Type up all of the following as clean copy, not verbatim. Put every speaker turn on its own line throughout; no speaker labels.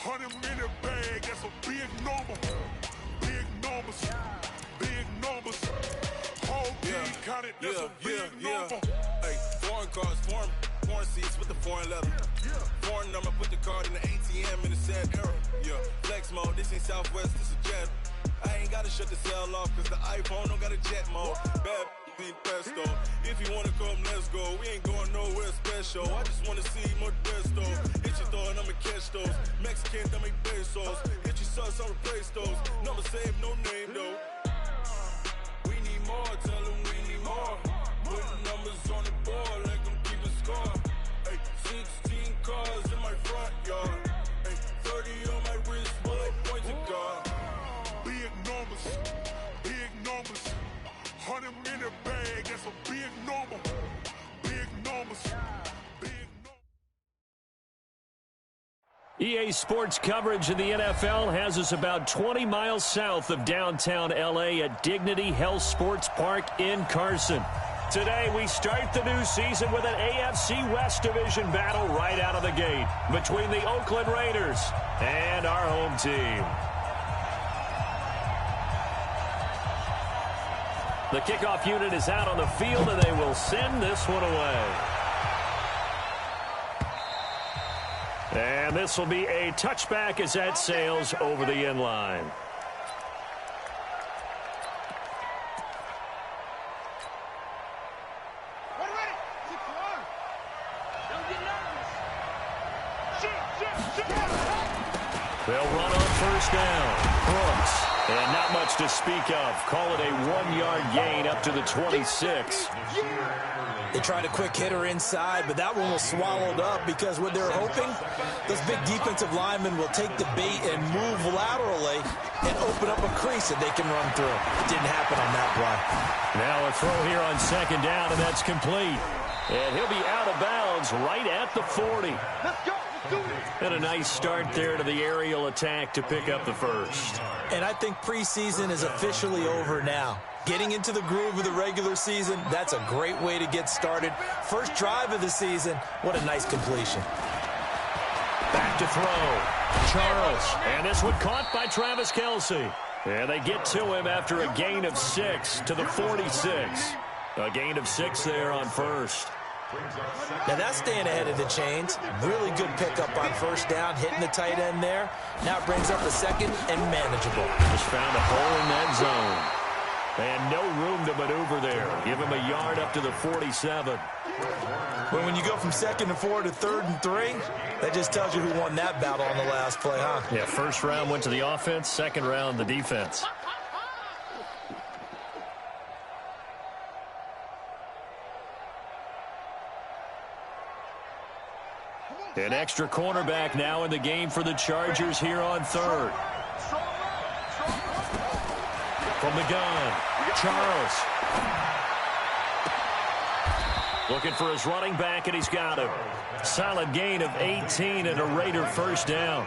100-minute bag, that's a big number. Big numbers, big numbers. Whole team counted, that's a big number.
Hey, foreign cars, foreign seats with the foreign leather. Foreign number, put the card in the ATM in the sad era. Yeah, flex mode, this ain't Southwest, this is Jet. I ain't gotta shut the cell off, cause the iPhone don't got a jet mode. Bad need pesto. If you wanna come, let's go. We ain't going nowhere special. I just wanna see Modesto. Hit your thought, I'ma catch those. Mexican, I make pesos. Hit your sauce, I'll replace those. Number saved, no name though. We need more, tell them we need more. Putting numbers on the board, like them keep a score. Hey, 16 cars in my front yard. Hey, 30 on my wrist, while I point to God.
Big numbers, big numbers. 100-minute bag, that's a big number. Big numbers, big numbers.
EA Sports coverage of the NFL has us about 20 miles south of downtown L.A. at Dignity Health Sports Park in Carson. Today, we start the new season with an AFC West Division battle right out of the gate between the Oakland Raiders and our home team. The kickoff unit is out on the field, and they will send this one away. And this will be a touchback as that sails over the end line. They'll run on first down. Brooks. And not much to speak of. Call it a 1-yard gain up to the 26.
They tried a quick hitter inside, but that one was swallowed up because what they're hoping, those big defensive linemen will take the bait and move laterally and open up a crease that they can run through. It didn't happen on that play.
Now a throw here on second down, and that's complete. And he'll be out of bounds right at the 40.
Let's go.
And a nice start there to the aerial attack to pick up the first.
And I think preseason is officially over now. Getting into the groove of the regular season, that's a great way to get started. First drive of the season, what a nice completion.
Back to throw. Charles. And this one caught by Travis Kelce. And they get to him after a gain of 6 to the 46. A gain of 6 there on first.
Now that's staying ahead of the chains. Really good pickup on first down, hitting the tight end there. Now it brings up a second and manageable.
Just found a hole in that zone. And no room to maneuver there. Give him a yard up to the 47.
Well, when you go from 2nd and 4 to 3rd and 3, that just tells you who won that battle on the last play, huh?
Yeah, first round went to the offense, second round the defense. An extra cornerback now in the game for the Chargers here on third. From the gun, Charles. Looking for his running back, and he's got him. Solid gain of 18 and a Raider first down.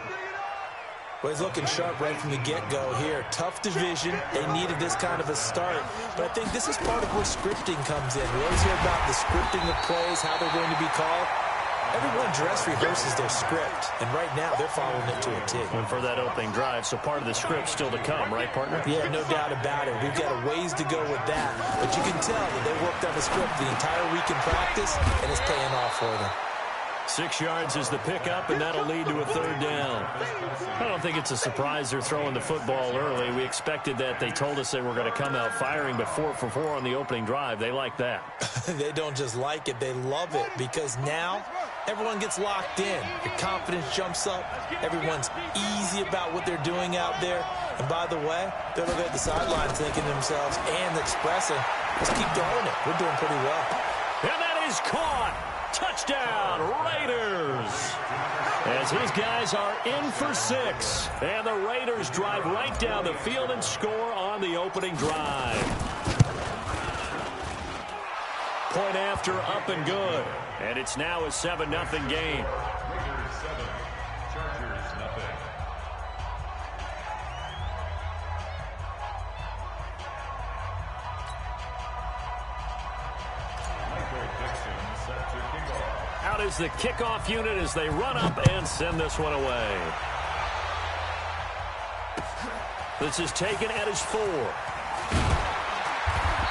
Well, he's looking sharp right from the get-go here. Tough division. They needed this kind of a start. But I think this is part of where scripting comes in. We always hear about the scripting of plays, how they're going to be called. Everyone dress rehearses their script, and right now they're following it to a T.
And for that opening drive, so part of the script still to come, right, partner?
Yeah, no doubt about it. We've got a ways to go with that. But you can tell that they worked on the script the entire week in practice, and it's paying off for them.
6 yards is the pickup, and that'll lead to a third down. I don't think it's a surprise they're throwing the football early. We expected that. They told us they were going to come out firing, but 4 for 4 on the opening drive. They like that.
They don't just like it. They love it because now everyone gets locked in. Your confidence jumps up. Everyone's easy about what they're doing out there. And by the way, they're looking at the sidelines thinking to themselves and expressing, let's keep throwing it. We're doing pretty well.
And that is caught. Touchdown, Raiders. As his guys are in for 6. And the Raiders drive right down the field and score on the opening drive. Point after, up and good. And it's now a 7-0 game.
Raiders 7, Chargers nothing.
Out is the kickoff unit as they run up and send this one away. This is taken at his 4.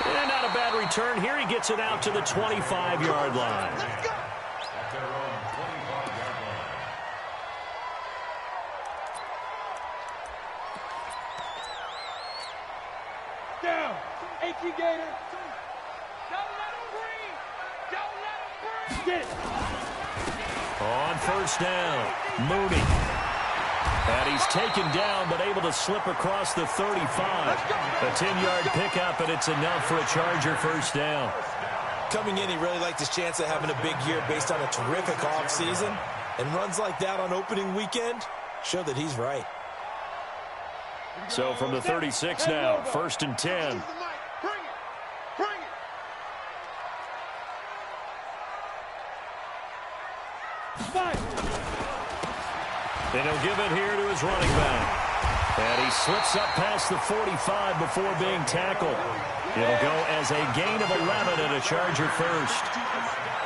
And not a bad return here. He gets it out to the 25-yard line.
At their own 25-yard line.
Down. AT Gator. Don't let him breathe. Don't let him breathe. Get it.
On first down, Mooney. And he's taken down, but able to slip across the 35. A 10-yard pickup, and it's enough for a Charger first down.
Coming in, he really liked his chance of having a big year based on a terrific offseason. And runs like that on opening weekend show that he's right.
So from the 36 now, first and 10.
Bring it. Bring it. Fight.
And he'll give it here to his running back. And he slips up past the 45 before being tackled. It'll go as a gain of 11 and a Charger first.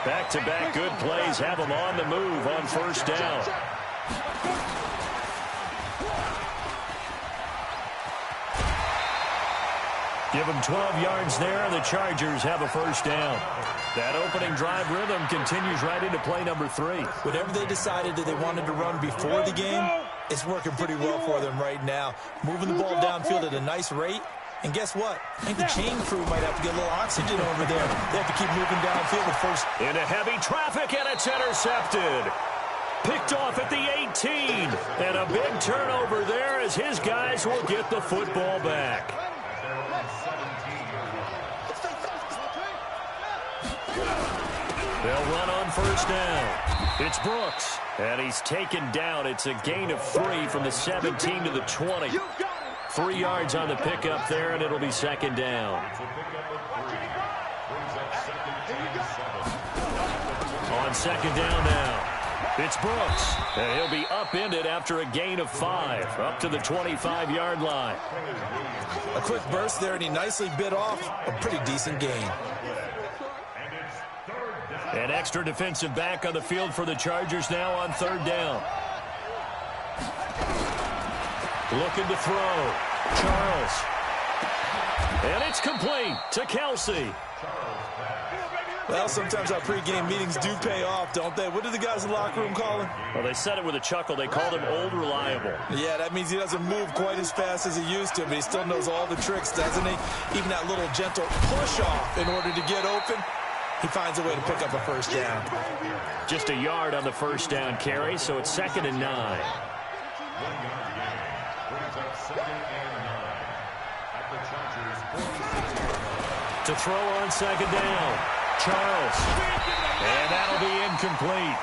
Back-to-back good plays have him on the move on first down. Give him 12 yards there, and the Chargers have a first down. That opening drive rhythm continues right into play number 3.
Whatever they decided that they wanted to run before the game, it's working pretty well for them right now. Moving the ball downfield at a nice rate. And guess what? I think the chain crew might have to get a little oxygen over there. They have to keep moving downfield at first.
Into heavy traffic, and it's intercepted. Picked off at the 18. And a big turnover there as his guys will get the football back. They'll run on first down. It's Brooks. And he's taken down. It's a gain of 3 from the 17 to the 20. 3 yards on the pickup there, and it'll be second down. On second down now, it's Brooks. And he'll be upended after a gain of 5, up to the 25-yard line.
A quick burst there, and he nicely bit off a pretty decent gain.
An extra defensive back on the field for the Chargers now on third down. Looking to throw. Charles. And it's complete to Kelsey.
Well, sometimes our pregame meetings do pay off, don't they? What do the guys in the locker room call him?
Well, they said it with a chuckle. They called him Old Reliable.
Yeah, that means he doesn't move quite as fast as he used to, but he still knows all the tricks, doesn't he? Even that little gentle push-off in order to get open, he finds a way to pick up a first down.
Just a yard on the first down carry, so it's second and 9. To throw on second down, Charles. And that'll be incomplete.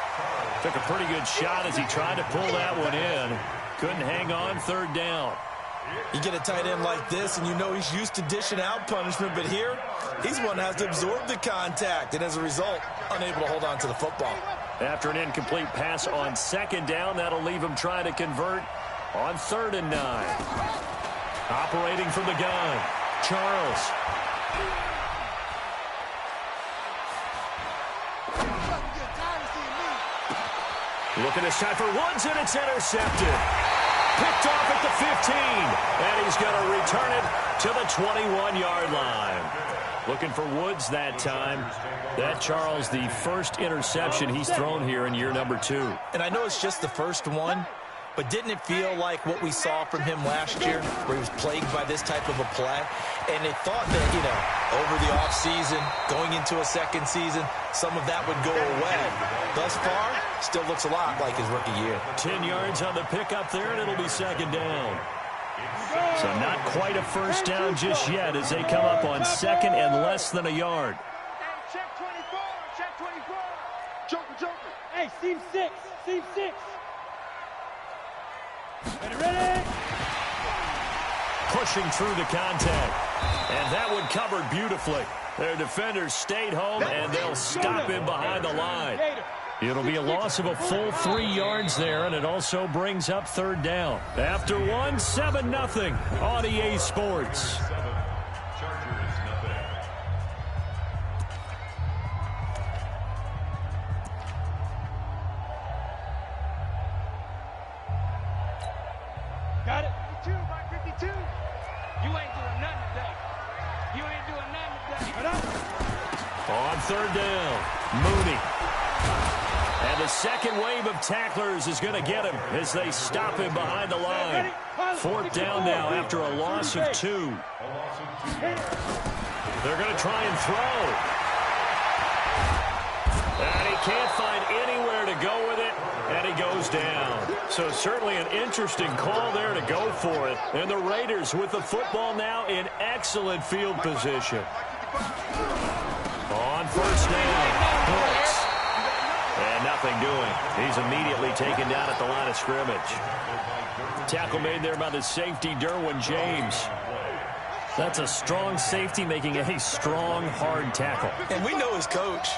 Took a pretty good shot as he tried to pull that one in. Couldn't hang on third down.
You get a tight end like this, and you know he's used to dishing out punishment, but here, he's one that has to absorb the contact, and as a result, unable to hold on to the football.
After an incomplete pass on second down, that'll leave him trying to convert on third and 9. Operating from the gun, Charles. Looking this time for Woods, and it's intercepted. Picked off at the 15, and he's going to return it to the 21-yard line. Looking for Woods that time. That, Charles, the first interception he's thrown here in year number 2.
And I know it's just the first one, but didn't it feel like what we saw from him last year, where he was plagued by this type of a play? And they thought that, you know, over the offseason, going into a second season, some of that would go away. Thus far, still looks a lot like his rookie year. 10
yards on the pickup there, and it'll be second down. So not quite a first down just yet as they come up on second and less than a yard.
Hey, check 24. Check 24. Joker. Hey, seam 6. Seam 6. Ready?
Pushing through the contact. And that one covered beautifully. Their defenders stayed home, and they'll stop him behind the line. It'll be a loss of a full 3 yards there, and it also brings up third down. After one, 7-0 on EA Sports.
Got it. 2 by 50. 52. You ain't doing nothing today. You ain't doing nothing today.
On third down, Mooney. And the second wave of tacklers is going to get him as they stop him behind the line. Fourth down now after a loss of 2. They're going to try and throw. And he can't find anywhere to go with it, and he goes down. So certainly an interesting call there to go for it. And the Raiders with the football now in excellent field position. On first down, Brooks. And nothing doing. He's immediately taken down at the line of scrimmage. Tackle made there by the safety, Derwin James. That's a strong safety making a strong, hard tackle.
And we know his coach.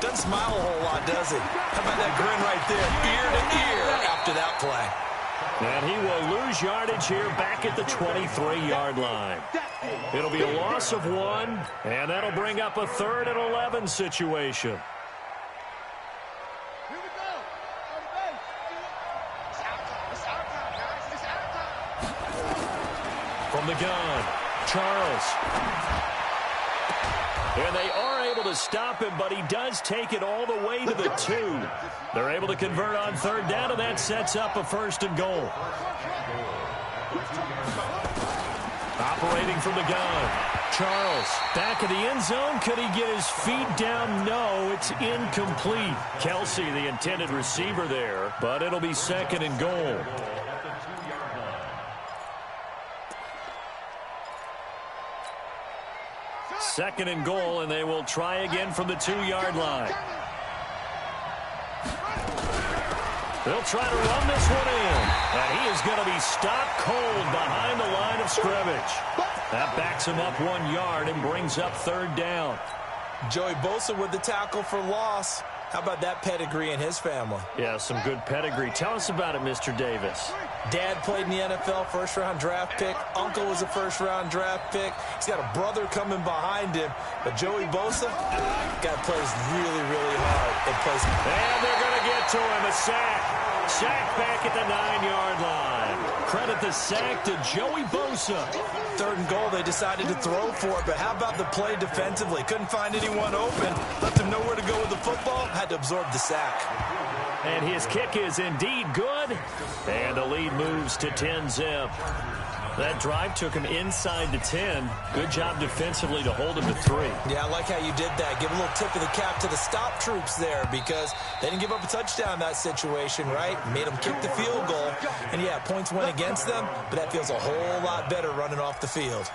Doesn't smile a whole lot, does he? How about that grin right there, ear to ear after that play?
And he will lose yardage here back at the 23-yard line. It'll be a loss of 1, and that'll bring up a 3rd and 11 situation. From the gun, Charles. And they are able to stop him, but he does take it all the way to the 2. They're able to convert on third down, and that sets up a 1st and goal. Operating from the gun, Charles. Back of the end zone. Could he get his feet down? No, it's incomplete. Kelsey, the intended receiver there, but it'll be 2nd and goal. Second and goal, and they will try again from the 2-yard line. They'll try to run this one in, and he is going to be stopped cold behind the line of scrimmage. That backs him up 1 yard and brings up 3rd down.
Joey Bosa with the tackle for loss. How about that pedigree in his family?
Yeah, some good pedigree. Tell us about it, Mr. Davis.
Dad played in the NFL, first-round draft pick. Uncle was a first-round draft pick. He's got a brother coming behind him. But Joey Bosa, guy plays really, really hard.
And they're going to get to him, a sack. Sack back at the 9-yard line. Credit the sack to Joey Bosa.
3rd and goal, they decided to throw for it. But how about the play defensively? Couldn't find anyone open. Left him nowhere to go with the football. Had to absorb the sack.
And his kick is indeed good. And the lead moves to 10-zip. That drive took him inside the 10. Good job defensively to hold him to 3.
Yeah, I like how you did that. Give a little tip of the cap to the stop troops there because they didn't give up a touchdown in that situation, right? Made them kick the field goal. And, yeah, points went against them, but that feels a whole lot better running off the field.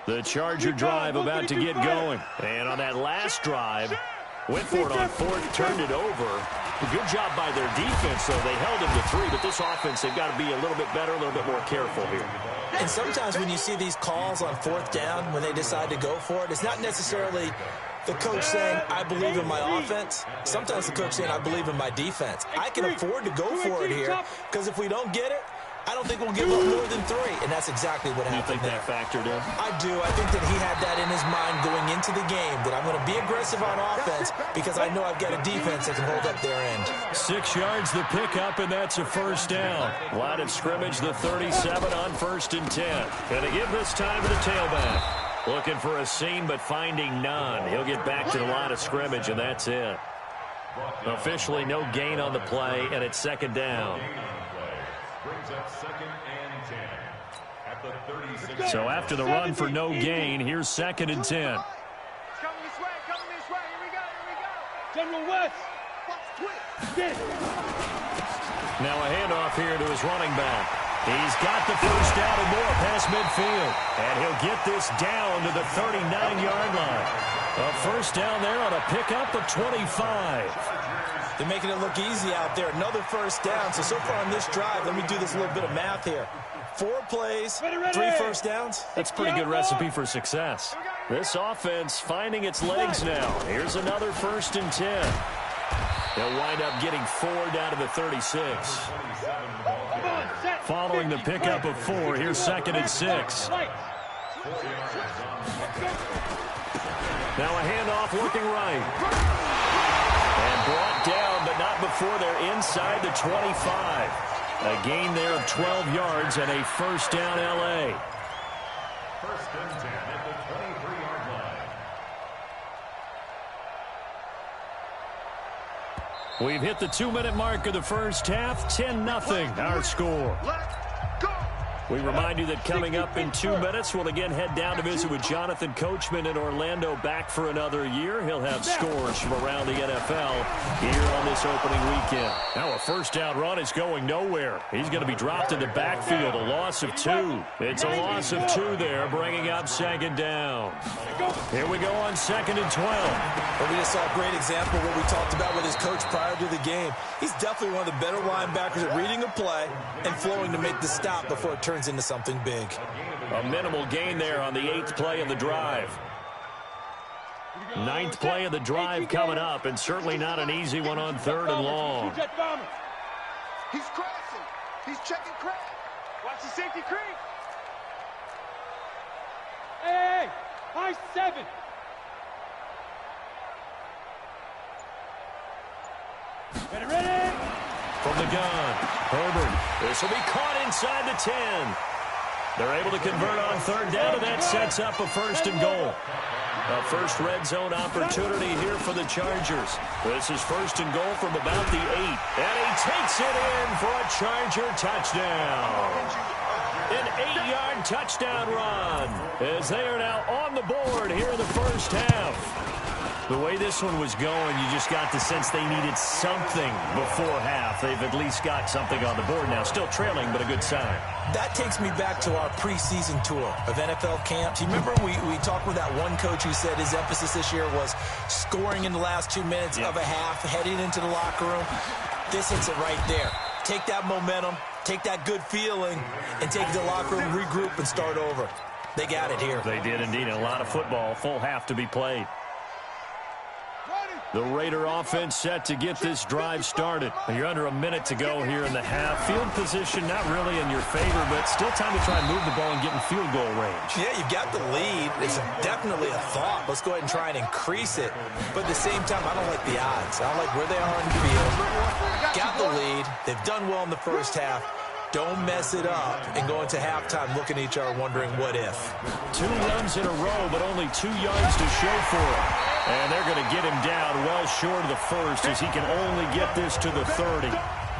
The Charger drive about to get going. And on that last drive, went for it on 4th, turned it over. Good job by their defense, though. They held him to 3, but this offense, they've got to be a little bit better, a little bit more careful here.
And sometimes when you see these calls on 4th down, when they decide to go for it, it's not necessarily the coach saying, I believe in my offense. Sometimes the coach saying, I believe in my defense. I can afford to go for it here because if we don't get it, I don't think we'll give up more than 3, and that's exactly what happened.
You think that factored in?
I do. I think that he had that in his mind going into the game, that I'm going to be aggressive on offense because I know I've got a defense that can hold up their end.
6 yards the pickup, and that's a 1st down. Line of scrimmage, the 37 on 1st and 10. Going to give this time to the tailback. Looking for a seam, but finding none. He'll get back to the line of scrimmage, and that's it. Officially no gain on the play, and it's 2nd down. So after the run for no gain, here's 2nd and 10.
Coming this way, here we go. General West.
Now a handoff here to his running back. He's got the 1st down and more past midfield. And he'll get this down to the 39-yard line. A 1st down there on a pickup of 25.
They're making it look easy out there. Another 1st down. So far on this drive, let me do this little bit of math here. 4 plays, 3 1st downs.
That's a pretty good recipe for success. This offense finding its legs now. Here's another 1st and 10. They'll wind up getting 4 down to the 36. Following the pickup of 4, here's 2nd and 6. Now a handoff looking right. And brought down, but not before they're inside inside the 25. A gain there of 12 yards and a first down L.A.
First and 10 at the 23-yard line.
We've hit the 2-minute mark of the first half. 10-0 our score. We remind you that coming up in 2 minutes, we'll again head down to visit with Jonathan Coachman in Orlando, back for another year. He'll have scores from around the NFL here on this opening weekend. Now a first down run is going nowhere. He's going to be dropped in the backfield, a loss of 2. It's a loss of 2 there, bringing up second down. Here we go on 2nd and 12.
Well, we just saw a great example of what we talked about with his coach prior to the game. He's definitely one of the better linebackers at reading a play and flowing to make the stop before it turns into something big.
A minimal gain there on the 8th play of the drive. 9th play of the drive coming up, and certainly not an easy one on 3rd and long.
He's crossing. He's checking crack. Watch the safety creep. Hey, high 7. Ready?
From the gun, Herbert. This will be caught inside the 10. They're able to convert on 3rd down, and that sets up a 1st and goal. A first red zone opportunity here for the Chargers. This is 1st and goal from about the 8. And he takes it in for a Charger touchdown. An 8-yard touchdown run as they are now on the board here in the first half. The way this one was going, you just got the sense they needed something before half. They've at least got something on the board now. Still trailing, but a good sign.
That takes me back to our preseason tour of NFL camps. You remember we talked with that one coach who said his emphasis this year was scoring in the last 2 minutes of a half, heading into the locker room. This hits it right there. Take that momentum, take that good feeling, and take it to the locker room, regroup, and start over. They got it here.
They did indeed. A lot of football, full half to be played. The Raider offense set to get this drive started. You're under a minute to go here in the half. Field position not really in your favor, but still time to try and move the ball and get in field goal range.
Yeah, you've got the lead. It's definitely a thought. Let's go ahead and try and increase it. But at the same time, I don't like the odds. I don't like where they are in the field. Got the lead. They've done well in the first half. Don't mess it up and go into halftime looking at each other wondering what if.
2 runs in a row, but only 2 yards to show for it. And they're going to get him down well short of the first as he can only get this to the 30.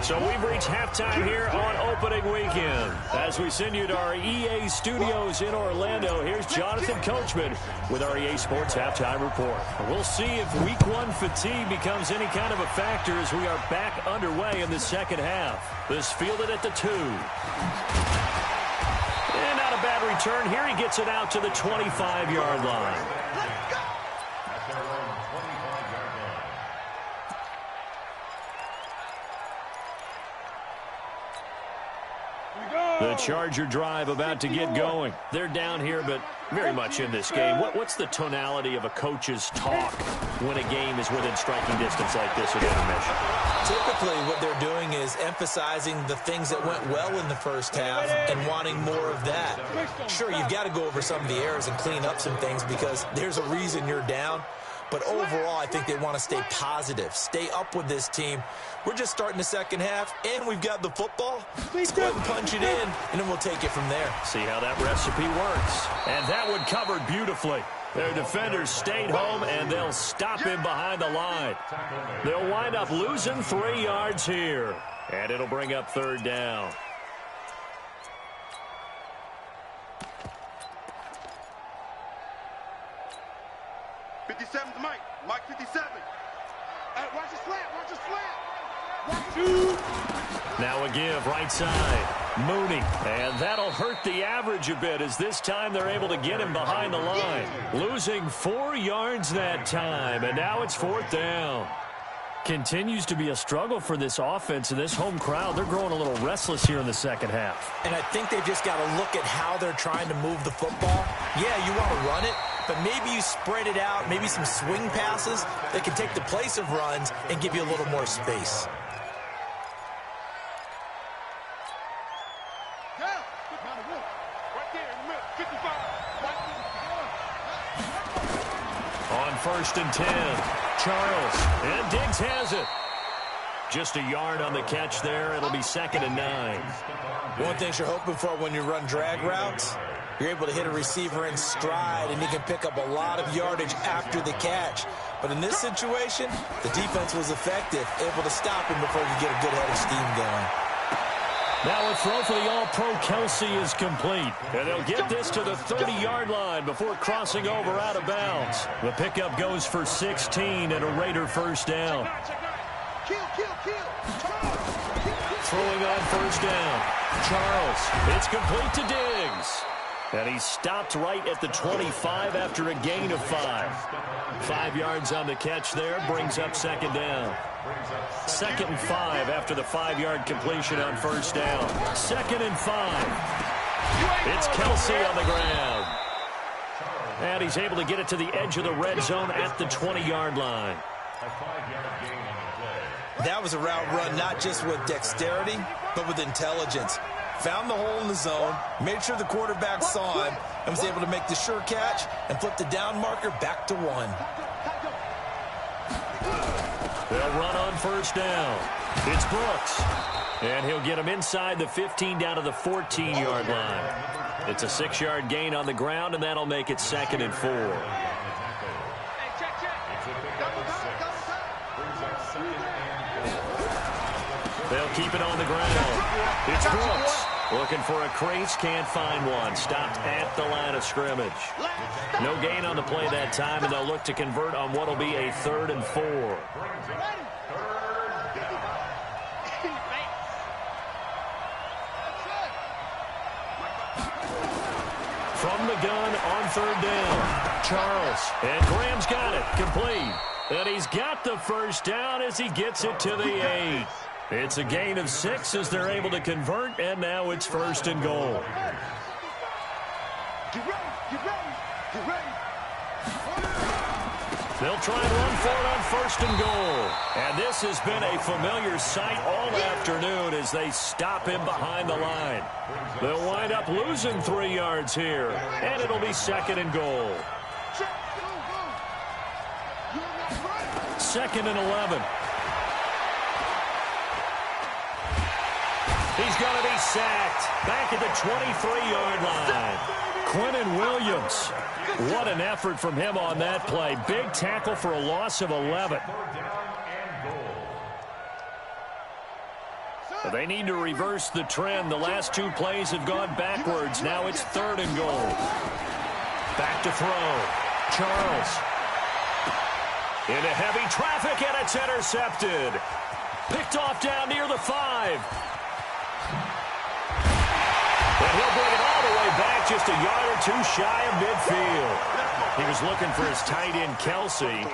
So we've reached halftime here on opening weekend. As we send you to our EA studios in Orlando, here's Jonathan Coachman with our EA Sports Halftime Report. We'll see if Week 1 fatigue becomes any kind of a factor as we are back underway in the second half. This fielded at the 2. And not a bad return here. He gets it out to the 25-yard line. The Charger drive about to get going. They're down here, but very much in this game. What's the tonality of a coach's talk when a game is within striking distance like this at intermission?
Typically, what they're doing is emphasizing the things that went well in the first half and wanting more of that. Sure, you've got to go over some of the errors and clean up some things because there's a reason you're down. But overall, I think they want to stay positive, stay up with this team. We're just starting the second half, and we've got the football. Let's go ahead and punch it in, and then we'll take it from there.
See how that recipe works. And that one covered beautifully. Their defenders stayed home, and they'll stop him behind the line. They'll wind up losing 3 yards here. And it'll bring up 3rd down.
Mike 57. Hey, watch the slant, watch the slant.
Now a give, right side. Mooney. And that'll hurt the average a bit as this time they're able to get him behind the line. Losing 4 yards that time, and now it's 4th down. Continues to be a struggle for this offense and this home crowd. They're growing a little restless here in the second half.
And I think they've just got to look at how they're trying to move the football. Yeah, you want to run it, but maybe you spread it out, maybe some swing passes that can take the place of runs and give you a little more space.
On 1st and 10, Charles, and Diggs has it. Just a yard on the catch there. It'll be 2nd and 9.
One thing you're hoping for when you run drag routes, you're able to hit a receiver in stride, and he can pick up a lot of yardage after the catch. But in this situation, the defense was effective, able to stop him before he could get a good head of steam going.
Now a throw for the All-Pro Kelsey is complete. And they'll get this to the 30-yard line before crossing over out of bounds. The pickup goes for 16 and a Raider first down. Throwing on first down. Charles. It's complete to Diggs. And he stopped right at the 25 after a gain of 5. 5 yards on the catch there, brings up 2nd down. 2nd and 5 after the 5-yard completion on first down. 2nd and 5. It's Kelsey on the ground. And he's able to get it to the edge of the red zone at the 20-yard line.
That was a route run not just with dexterity, but with intelligence. Found the hole in the zone, made sure the quarterback saw him, and was able to make the sure catch and flip the down marker back to 1.
They'll run on first down. It's Brooks. And he'll get him inside the 15 down to the 14-yard line. It's a 6-yard gain on the ground, and that'll make it 2nd and 4. They'll keep it on the ground. It's Brooks. Looking for a crease, can't find one. Stopped at the line of scrimmage. No gain on the play that time, and they'll look to convert on what will be a 3rd and 4. From the gun on 3rd down. Charles. And Graham's got it. Complete. And he's got the first down as he gets it to the 8. It's a gain of 6 as they're able to convert, and now it's 1st and goal. They'll try and run for it on 1st and goal. And this has been a familiar sight all afternoon as they stop him behind the line. They'll wind up losing 3 yards here, and it'll be 2nd and goal. 2nd and 11. He's going to be sacked back at the 23-yard line. Quinnen Williams. What an effort from him on that play. Big tackle for a loss of 11. They need to reverse the trend. The last 2 plays have gone backwards. Now it's 3rd and goal. Back to throw. Charles. Into heavy traffic, and it's intercepted. Picked off down near the 5. And he'll bring it all the way back, just a yard or 2 shy of midfield. He was looking for his tight end, Kelsey.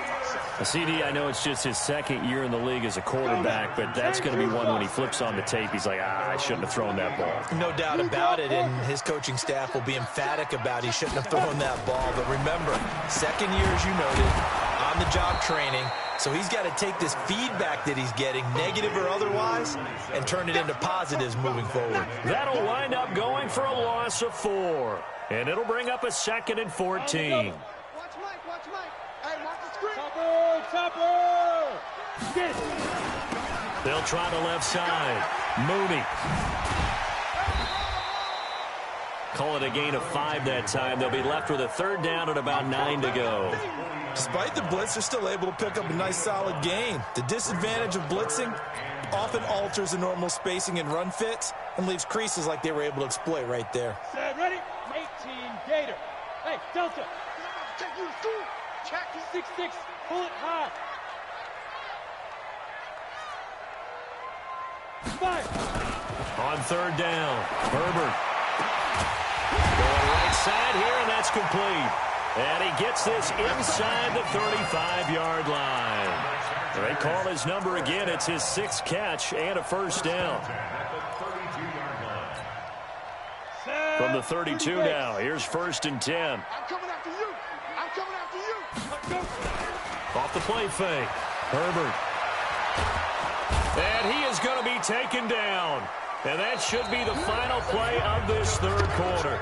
CD, I know it's just his 2nd year in the league as a quarterback, but that's going to be one when he flips on the tape. He's like, I shouldn't have thrown that ball.
No doubt about it, and his coaching staff will be emphatic about he shouldn't have thrown that ball. But remember, 2nd year, as you noted, on-the-job training. So he's got to take this feedback that he's getting, negative or otherwise, and turn it into positives moving forward.
That'll wind up going for a loss of 4. And it'll bring up a 2nd and 14.
Watch Mike. Hey, watch the screen. Topper!
They'll try the left side. Mooney. Call it a gain of 5 that time. They'll be left with a 3rd down and about 9 to go.
Despite the blitz, they're still able to pick up a nice solid gain. The disadvantage of blitzing often alters the normal spacing and run fits and leaves creases like they were able to exploit right there.
Set, ready? 18 Gator. Hey, Delta. Take you to school. Check 6-6. Pull it high. 5.
On 3rd down, Herbert. Going right side here, and that's complete. And he gets this inside the 35-yard line. They call his number again. It's his 6th catch and a first down. From the 32 now, here's 1st and 10.
I'm coming after you.
Off the play fake, Herbert. And he is going to be taken down. And that should be the final play of this third quarter.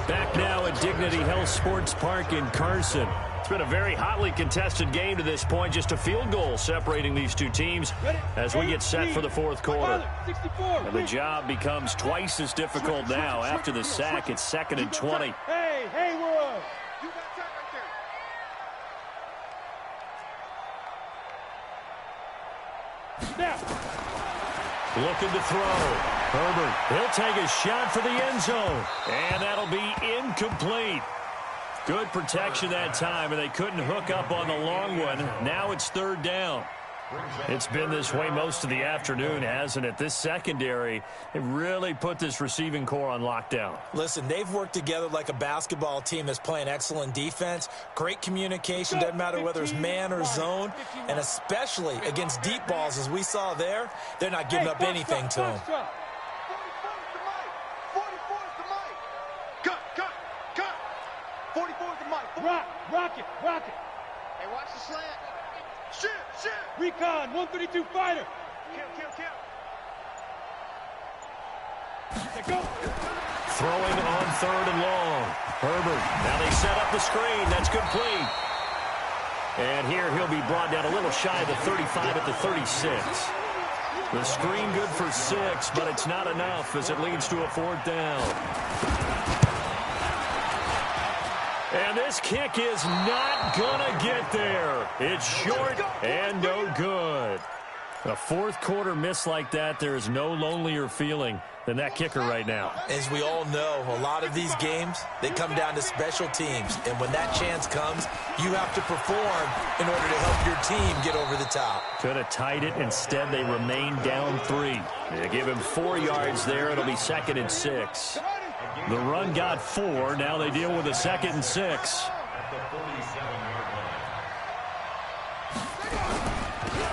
Back now at Dignity Health Sports Park in Carson. It's been a very hotly contested game to this point. Just a field goal separating these two teams as we get set for the fourth quarter. And the job becomes twice as difficult now. After the sack, it's 2nd and 20.
Hey, Haywood!
You got that right there.
Now.
Looking to throw. Herbert, he'll take a shot for the end zone. And that'll be incomplete. Good protection that time, and they couldn't hook up on the long one. Now it's 3rd down. It's been this way most of the afternoon, hasn't it? This secondary, it really put this receiving core on lockdown.
Listen, they've worked together like a basketball team that's playing excellent defense. Great communication, doesn't matter whether it's man or zone. And especially against deep balls, as we saw there, they're not giving up anything to them.
44's the mic.
Rock it.
Hey, watch the slant. Shit.
Recon, 132 fighter.
Kill.
Go.
Throwing on 3rd and long. Herbert, now they set up the screen. That's complete. And here he'll be brought down a little shy of the 35 at the 36. The screen good for 6, but it's not enough as it leads to a 4th down. And this kick is not going to get there. It's short and no good. A fourth quarter miss like that, there is no lonelier feeling than that kicker right now.
As we all know, a lot of these games, they come down to special teams. And when that chance comes, you have to perform in order to help your team get over the top.
Could have tied it. Instead, they remain down 3. They give him 4 yards there. It'll be 2nd and 6. The run got 4. Now they deal with a 2nd and 6.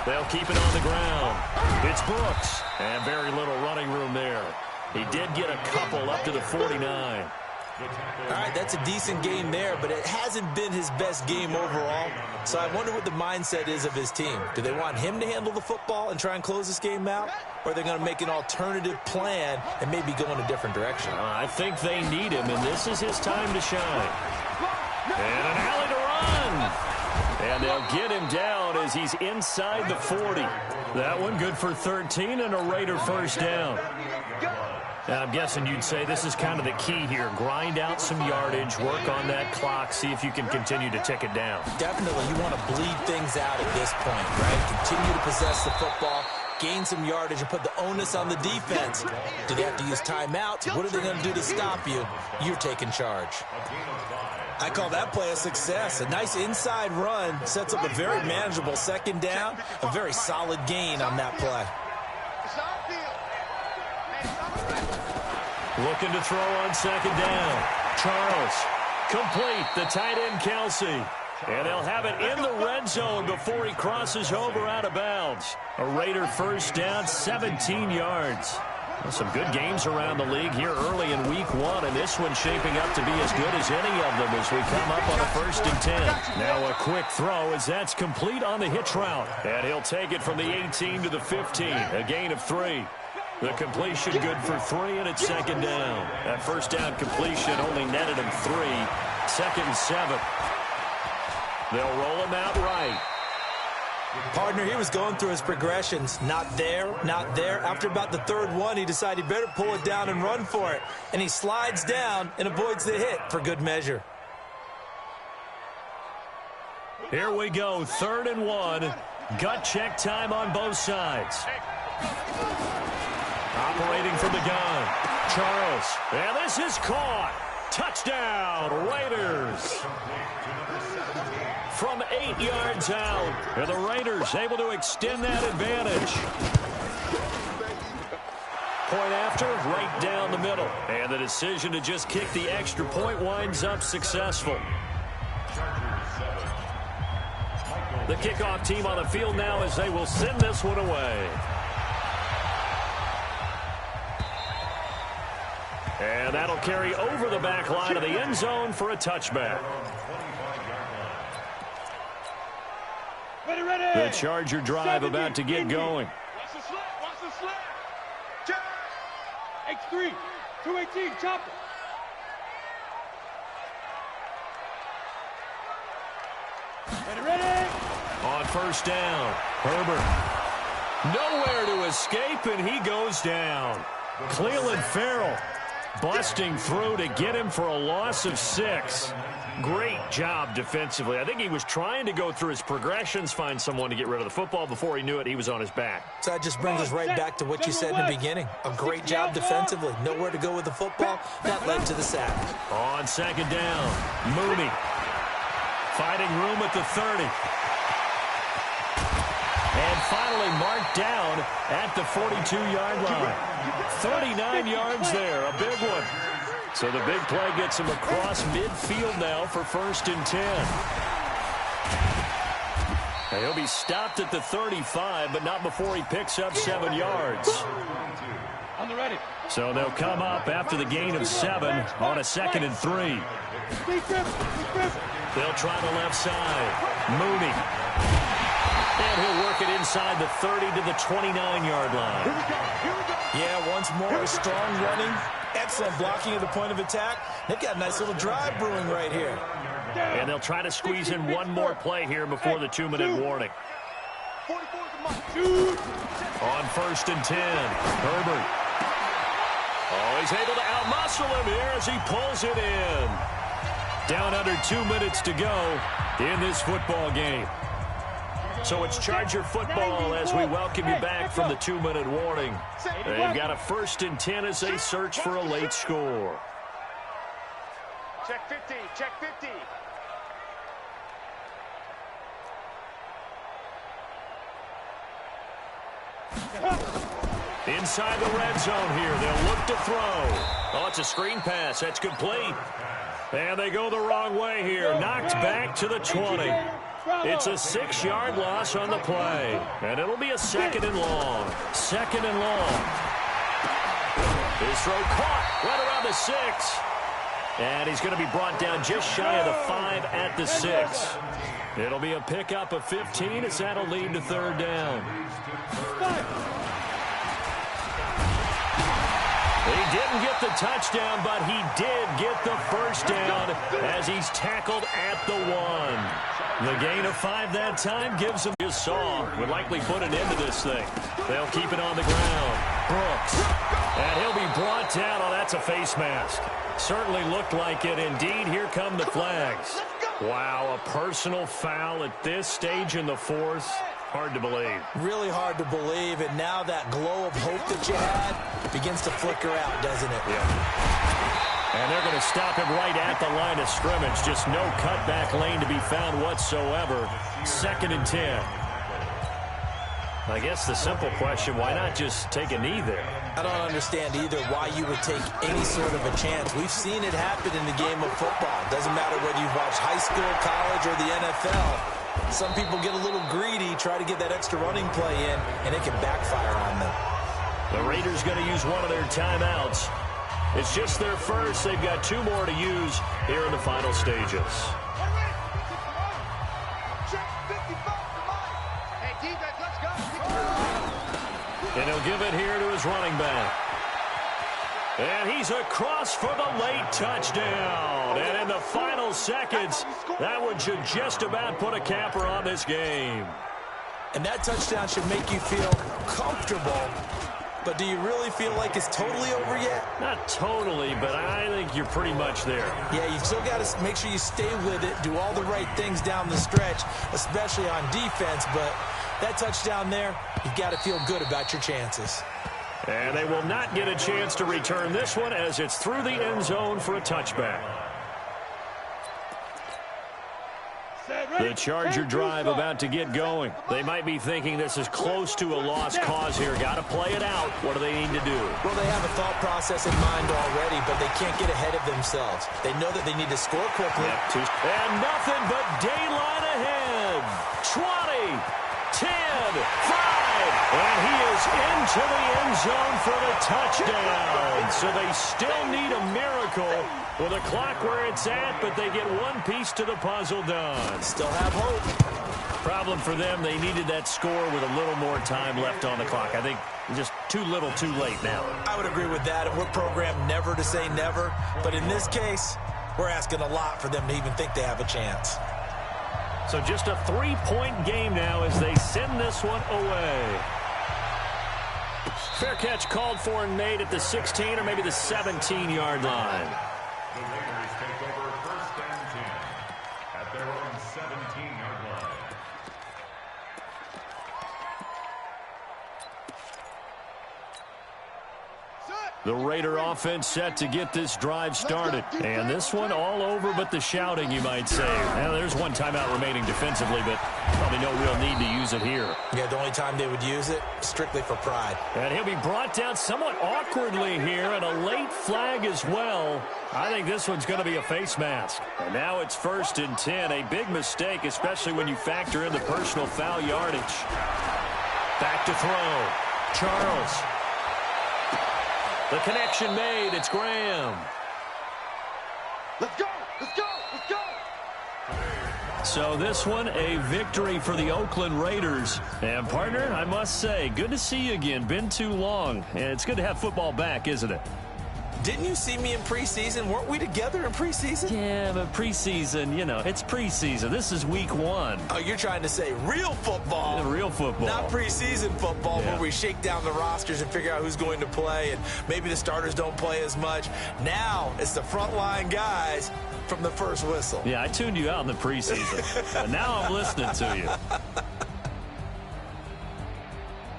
They'll keep it on the ground. It's Brooks. And very little running room there. He did get a couple up to the 49.
All right, that's a decent game there, but it hasn't been his best game overall. So I wonder what the mindset is of his team. Do they want him to handle the football and try and close this game out? Or are they going to make an alternative plan and maybe go in a different direction?
I think they need him, and this is his time to shine. And an alley to run. And they'll get him down as he's inside the 40. That one good for 13 and a Raider 1st down. Now, I'm guessing you'd say this is kind of the key here. Grind out some yardage, work on that clock, see if you can continue to tick it down.
Definitely, you want to bleed things out at this point, right? Continue to possess the football, gain some yardage, and put the onus on the defense. Do they have to use timeouts? What are they going to do to stop you? You're taking charge. I call that play a success. A nice inside run sets up a very manageable 2nd down. A very solid gain on that play.
Looking to throw on 2nd down. Charles, complete, the tight end Kelsey. And they'll have it in the red zone before he crosses over out of bounds. A Raider 1st down, 17 yards. Well, some good games around the league here early in week 1, and this one's shaping up to be as good as any of them as we come up on a 1st and 10. Now a quick throw as that's complete on the hitch route. And he'll take it from the 18 to the 15, a gain of 3. The completion good for 3, and it's 2nd down. That 1st down completion only netted him 3. 2nd and 7. They'll roll him out right.
Partner, he was going through his progressions. Not there, not there. After about the 3rd one, he decided he better pull it down and run for it. And he slides down and avoids the hit for good measure.
Here we go, 3rd and 1. Gut check time on both sides. Operating from the gun, Charles. And this is caught. Touchdown, Raiders. From 8 yards out. And the Raiders able to extend that advantage. Point after, right down the middle. And the decision to just kick the extra point winds up successful. The kickoff team on the field now as they will send this one away. And that'll carry over the back line of the end zone for a touchback. The Charger drive about to get going.
X3, 218, chopper. Ready?
On first down, Herbert. Nowhere to escape, and he goes down. Clelin Ferrell busting through to get him for a loss of 6. Great job defensively. I think he was trying to go through his progressions, find someone to get rid of the football. Before he knew it, he was on his back.
So that just brings us right back to what you said in the beginning. A great job defensively. Nowhere to go with the football. That led to the sack.
On second down, Mooney. Finding room at the 30. And finally marked down at the 42-yard line. 39 yards there, a big one. So the big play gets him across midfield now for 1st and 10. And he'll be stopped at the 35, but not before he picks up 7 yards.
On the ready.
So they'll come up after the gain of 7 on a 2nd and 3. They'll try the left side. Mooney. And he'll work it inside the 30 to the 29-yard line.
Yeah, once more, strong running. Excellent blocking at the point of attack. They've got a nice little drive brewing right here.
And they'll try to squeeze in one more play here before the 2-minute warning. On 1st and 10, Herbert. Oh, he's able to outmuscle him here as he pulls it in. Down under 2 minutes to go in this football game. So it's Charger football as we welcome you back from the 2-minute warning. They've got a 1st and 10 as they search for a late score.
Check 50, check 50.
Inside the red zone here, they'll look to throw. Oh, it's a screen pass. That's complete. And they go the wrong way here. Knocked back to the 20. It's a 6-yard loss on the play. And it'll be a 2nd and long. 2nd and long. His throw caught right around the 6. And he's going to be brought down just shy of the 5 at the 6. It'll be a pickup of 15 as that'll lead to 3rd down. He didn't get the touchdown, but he did get the 1st down as he's tackled at the 1. The gain of 5 that time gives him his saw. Would likely put an end to this thing. They'll keep it on the ground. Brooks. And he'll be brought down. Oh, that's a face mask. Certainly looked like it. Indeed, here come the flags. Wow, a personal foul at this stage in the 4th. Hard to believe. Really hard to believe, and now that glow of hope that you had begins to flicker out, doesn't it? Yeah. And they're going to stop him right at the line of scrimmage. Just no cutback lane to be found whatsoever. 2nd and 10. I guess the simple question, why not just take a knee there? I don't understand either why you would take any sort of a chance. We've seen it happen in the game of football. Doesn't matter whether you've watched high school, college, or the NFL. Some people get a little greedy, try to get that extra running play in, and it can backfire on them. The Raiders going to use one of their timeouts. It's just their first. They've got 2 more to use here in the final stages. And he'll give it here to his running back. And he's across for the late touchdown. And in the final seconds, that one should just about put a capper on this game. And that touchdown should make you feel comfortable. But do you really feel like it's totally over yet? Not totally, but I think you're pretty much there. Yeah, you've still got to make sure you stay with it, do all the right things down the stretch, especially on defense. But that touchdown there, you've got to feel good about your chances. And they will not get a chance to return this one as it's through the end zone for a touchback. The Charger drive about to get going. They might be thinking this is close to a lost cause here. Got to play it out. What do they need to do? Well, they have a thought process in mind already, but they can't get ahead of themselves. They know that they need to score quickly. And nothing but daylight ahead. 20, 10, 5. And he is into the end zone for the touchdown. So they still need a miracle with a clock where it's at, but they get one piece to the puzzle done. Still have hope. Problem for them, they needed that score with a little more time left on the clock. I think just too little too late now.
I would agree with that, and we're programmed never to say never. But in this case, we're asking a lot for them to even think they have a chance.
So just a 3-point game now as they send this one away. Fair catch called for and made at the 16 or maybe the 17-yard line.
The Raiders take over 1st and 10 at their own 17-yard line.
The Raider offense set to get this drive started. And this one all over but the shouting, you might say. Now, there's one timeout remaining defensively, but probably no real need to use it here.
Yeah, the only time they would use it, strictly for pride.
And he'll be brought down somewhat awkwardly here, and a late flag as well. I think this one's going to be a face mask. And now it's 1st and 10. A big mistake, especially when you factor in the personal foul yardage. Back to throw. Charles. The connection made. It's Graham.
Let's go! Let's go! Let's go!
So this one, a victory for the Oakland Raiders. And, partner, I must say, good to see you again. Been too long. And it's good to have football back, isn't it?
Didn't you see me in preseason? Weren't we together in preseason?
Yeah, but preseason, you know, it's preseason. This is week 1.
Oh, you're trying to say real football.
Yeah, real football.
Not preseason football where we shake down the rosters and figure out who's going to play, and maybe the starters don't play as much. Now it's the frontline guys from the first whistle.
Yeah, I tuned you out in the preseason. But now I'm listening to you.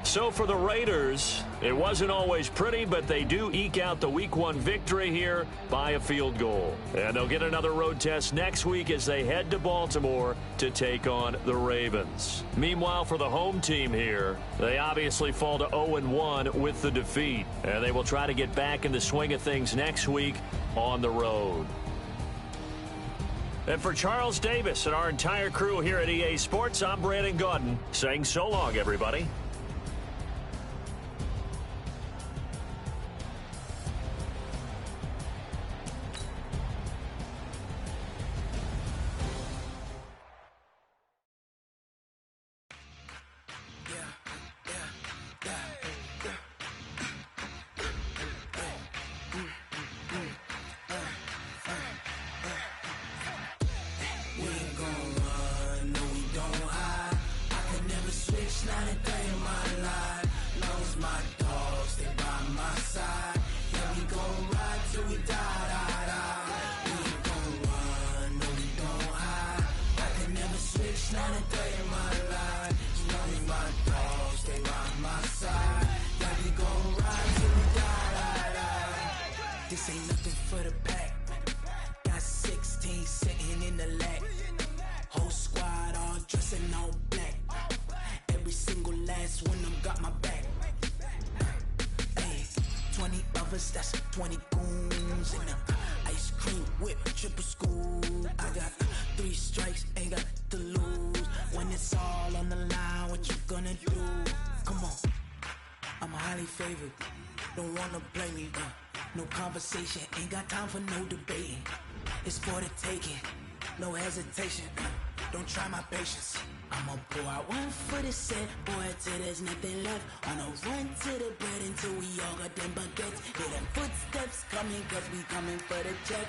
So for the Raiders, it wasn't always pretty, but they do eke out the Week 1 victory here by a field goal. And they'll get another road test next week as they head to Baltimore to take on the Ravens. Meanwhile, for the home team here, they obviously fall to 0-1 with the defeat. And they will try to get back in the swing of things next week on the road. And for Charles Davis and our entire crew here at EA Sports, I'm Brandon Gaudin saying so long, everybody.
This ain't nothing for the pack. Got 16 sitting in the lap. Whole squad all dressing all black. Every single last one of them got my back. Hey, 20 of us, that's 20 goons. And ice cream whip, triple school. I got 3 strikes, ain't got to lose. When it's all on the line, what you gonna do? Come on, I'm highly favored. Don't wanna play me, no conversation, ain't got time for no debating. It's for the taking, no hesitation. Don't try my patience. I'ma pour out one for the set, boy, till there's nothing left. On a run to the bread until we all got them baguettes. Hear them footsteps coming, cause we coming for the check.